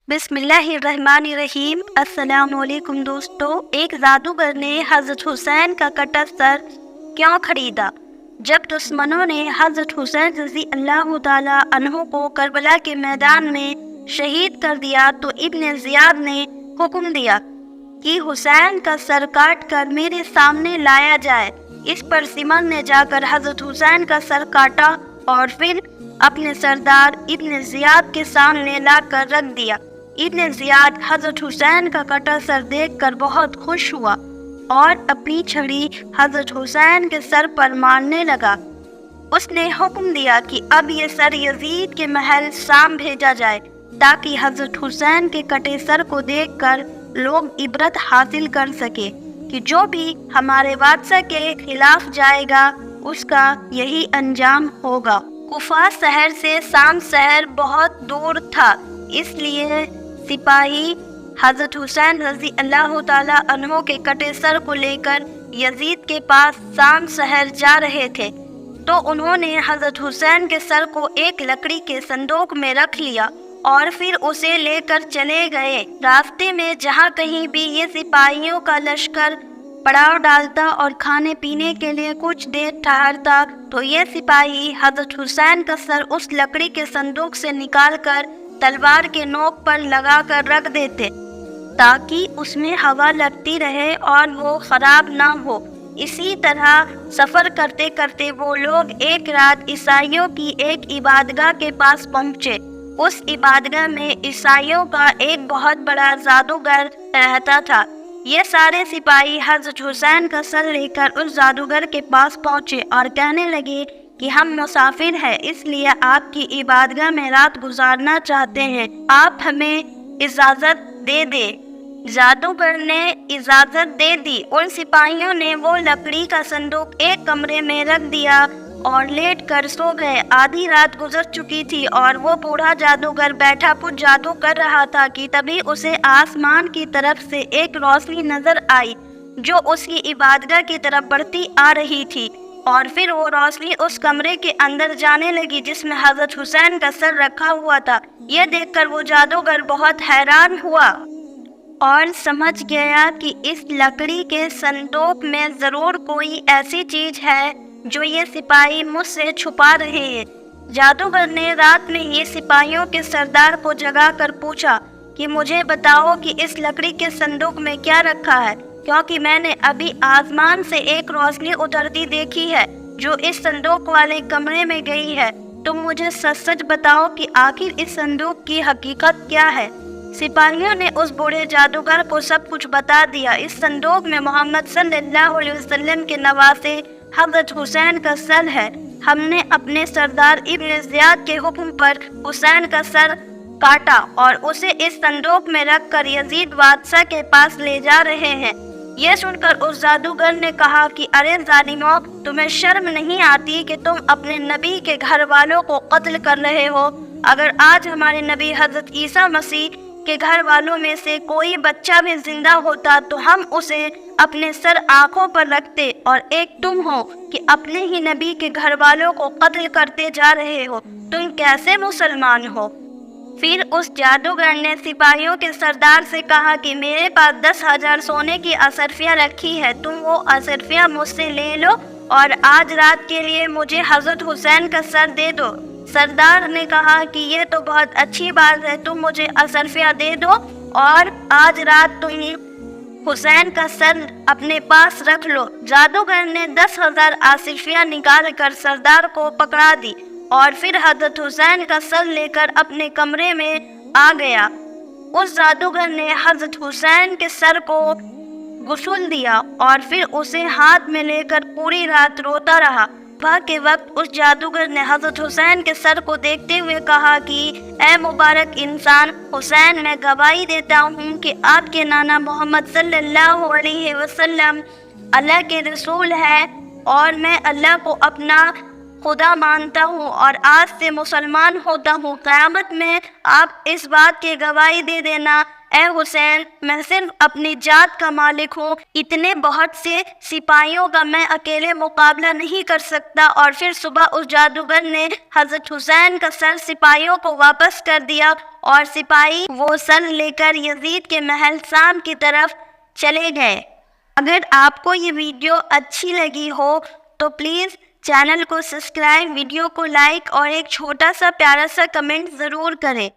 بسم اللہ الرحمن الرحیم۔ السلام علیکم دوستو۔ ایک جادوگر نے حضرت حسین کا کٹا سر کیوں خریدا؟ جب دشمنوں نے حضرت حسین رضی اللہ تعالی عنہ کو کربلا کے میدان میں شہید کر دیا تو ابن زیاد نے حکم دیا کہ حسین کا سر کاٹ کر میرے سامنے لایا جائے۔ اس پر سمر نے جا کر حضرت حسین کا سر کاٹا اور پھر اپنے سردار ابن زیاد کے سامنے لا کر رکھ دیا۔ ابن زیاد حضرت حسین کا کٹا سر دیکھ کر بہت خوش ہوا اور اپنی چھڑی حضرت حسین کے سر پر مارنے لگا۔ اس نے حکم دیا کہ اب یہ سر یزید کے محل شام بھیجا جائے تاکہ حضرت حسین کے کٹے سر کو دیکھ کر لوگ عبرت حاصل کر سکے کہ جو بھی ہمارے بادشاہ کے خلاف جائے گا اس کا یہی انجام ہوگا۔ کوفہ شہر سے شام شہر بہت دور تھا، اس لیے سپاہی حضرت حسین رضی اللہ تعالی عنہ کے کٹے سر کو لے کر یزید کے پاس شام شہر جا رہے تھے تو انہوں نے حضرت حسین کے سر کو ایک لکڑی کے صندوق میں رکھ لیا اور پھر اسے لے کر چلے گئے۔ راستے میں جہاں کہیں بھی یہ سپاہیوں کا لشکر پڑاؤ ڈالتا اور کھانے پینے کے لیے کچھ دیر ٹھہرتا تو یہ سپاہی حضرت حسین کا سر اس لکڑی کے صندوق سے نکال کر تلوار کے نوک پر لگا کر رکھ دیتے تاکہ اس میں ہوا لگتی رہے اور وہ خراب نہ ہو۔ اسی طرح سفر کرتے کرتے وہ لوگ ایک رات عیسائیوں کی ایک عبادگاہ کے پاس پہنچے۔ اس عبادگاہ میں عیسائیوں کا ایک بہت بڑا جادوگر رہتا تھا۔ یہ سارے سپاہی حضرت حسین کا سر لے کر اس جادوگر کے پاس پہنچے اور کہنے لگے کہ ہم مسافر ہیں، اس لیے آپ کی عبادگاہ میں رات گزارنا چاہتے ہیں، آپ ہمیں اجازت دے دیں۔ جادوگر نے اجازت دے دی۔ ان سپاہیوں نے وہ لکڑی کا صندوق ایک کمرے میں رکھ دیا اور لیٹ کر سو گئے۔ آدھی رات گزر چکی تھی اور وہ بوڑھا جادوگر بیٹھا کچھ جادو کر رہا تھا کہ تبھی اسے آسمان کی طرف سے ایک روشنی نظر آئی جو اس کی عبادگاہ کی طرف بڑھتی آ رہی تھی، اور پھر وہ روشنی اس کمرے کے اندر جانے لگی جس میں حضرت حسین کا سر رکھا ہوا تھا۔ یہ دیکھ کر وہ جادوگر بہت حیران ہوا اور سمجھ گیا کہ اس لکڑی کے صندوق میں ضرور کوئی ایسی چیز ہے جو یہ سپاہی مجھ سے چھپا رہے ہیں۔ جادوگر نے رات میں ہی سپاہیوں کے سردار کو جگا کر پوچھا کہ مجھے بتاؤ کہ اس لکڑی کے صندوق میں کیا رکھا ہے، کیونکہ میں نے ابھی آسمان سے ایک روشنی اترتی دیکھی ہے جو اس صندوق والے کمرے میں گئی ہے۔ تم مجھے سچ سچ بتاؤ کہ آخر اس صندوق کی حقیقت کیا ہے۔ سپاہیوں نے اس بوڑھے جادوگر کو سب کچھ بتا دیا۔ اس صندوق میں محمد صلی اللہ علیہ وسلم کے نواسے حضرت حسین کا سر ہے۔ ہم نے اپنے سردار ابن زیاد کے حکم پر حسین کا سر کاٹا اور اسے اس صندوق میں رکھ کر یزید بادشاہ کے پاس لے جا رہے ہیں۔ یہ سن کر اس جادوگر نے کہا کہ ارے ظالموں، تمہیں شرم نہیں آتی کہ تم اپنے نبی کے گھر والوں کو قتل کر رہے ہو؟ اگر آج ہمارے نبی حضرت عیسیٰ مسیح کے گھر والوں میں سے کوئی بچہ بھی زندہ ہوتا تو ہم اسے اپنے سر آنکھوں پر رکھتے، اور ایک تم ہو کہ اپنے ہی نبی کے گھر والوں کو قتل کرتے جا رہے ہو، تم کیسے مسلمان ہو؟ پھر اس جادوگر نے سپاہیوں کے سردار سے کہا کہ میرے پاس 10,000 سونے کی اشرفیاں رکھی ہے، تم وہ اشرفیاں مجھ سے لے لو اور آج رات کے لیے مجھے حضرت حسین کا سر دے دو۔ سردار نے کہا کہ یہ تو بہت اچھی بات ہے، تم مجھے اشرفیاں دے دو اور آج رات تم حسین کا سر اپنے پاس رکھ لو۔ جادوگر نے 10,000 اشرفیاں نکال کر سردار کو پکڑا دی اور پھر حضرت حسین کا سر لے کر اپنے کمرے میں آ گیا۔ اس جادوگر نے حضرت حسین کے سر کو غسل دیا اور پھر اسے ہاتھ میں لے کر پوری رات روتا رہا۔ صبح کے وقت اس جادوگر نے حضرت حسین کے سر کو دیکھتے ہوئے کہا کہ اے مبارک انسان حسین، میں گواہی دیتا ہوں کہ آپ کے نانا محمد صلی اللہ علیہ وسلم اللہ کے رسول ہے، اور میں اللہ کو اپنا خدا مانتا ہوں اور آج سے مسلمان ہوتا ہوں۔ قیامت میں آپ اس بات کی گواہی دے دینا، اے حسین میں صرف اپنی ذات کا مالک ہوں، اتنے بہت سے سپاہیوں کا میں اکیلے مقابلہ نہیں کر سکتا۔ اور پھر صبح اس جادوگر نے حضرت حسین کا سر سپاہیوں کو واپس کر دیا اور سپاہی وہ سر لے کر یزید کے محل شام کی طرف چلے گئے۔ اگر آپ کو یہ ویڈیو اچھی لگی ہو تو پلیز چینل کو سبسکرائب، ویڈیو کو لائک اور ایک چھوٹا سا پیارا سا کمنٹ ضرور کریں۔